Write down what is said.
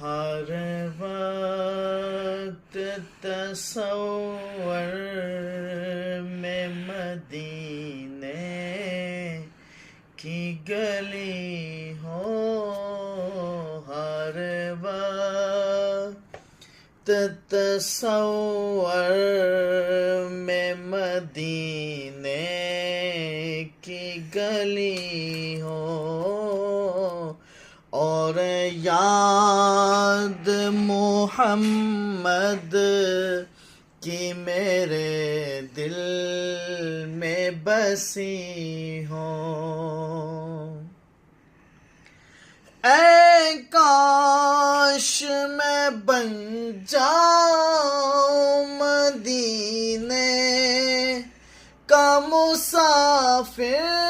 ہر وقت تصور میں مدینے کی گلی ہو، ہر وقت تصور میں مدینے کی گلی ہو، اور یاد محمد کی میرے دل میں بسی ہو۔ اے کاش میں بن جاؤں مدینے کا مسافر،